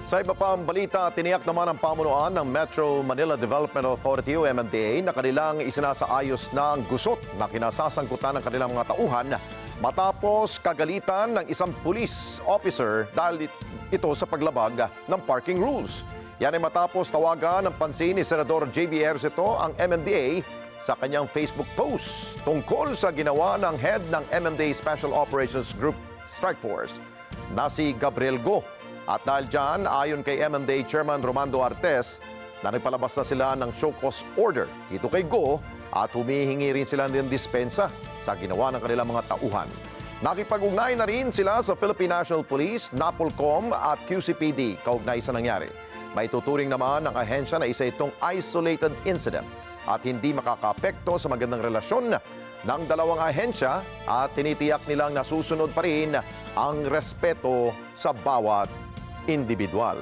Sa iba pang balita, tiniyak naman ang pamunuan ng Metro Manila Development Authority o MMDA na kanilang isinasaayos na ang gusot na kinasasangkutan ng kanilang mga tauhan matapos kagalitan ng isang police officer dahil ito sa paglabag ng parking rules. Yan ay matapos tawagan ng pansin ni Senador J.B. Ejercito ang MMDA sa kanyang Facebook post tungkol sa ginawa ng head ng MMDA Special Operations Group Strike Force na si Gabriel Go. At dahil dyan, ayon kay MMDA Chairman Romando Artes, na nagpalabas na sila ng show cause order dito kay Go at humihingi rin sila ng dispensa sa ginawa ng kanilang mga tauhan. Nakipag-ugnay na rin sila sa Philippine National Police, NAPOLCOM at QCPD kaugnay sa nangyari. May tuturing naman ng ahensya na isa itong isolated incident at hindi makakaapekto sa magandang relasyon ng dalawang ahensya at tinitiyak nilang nasusunod pa rin ang respeto sa bawat individual.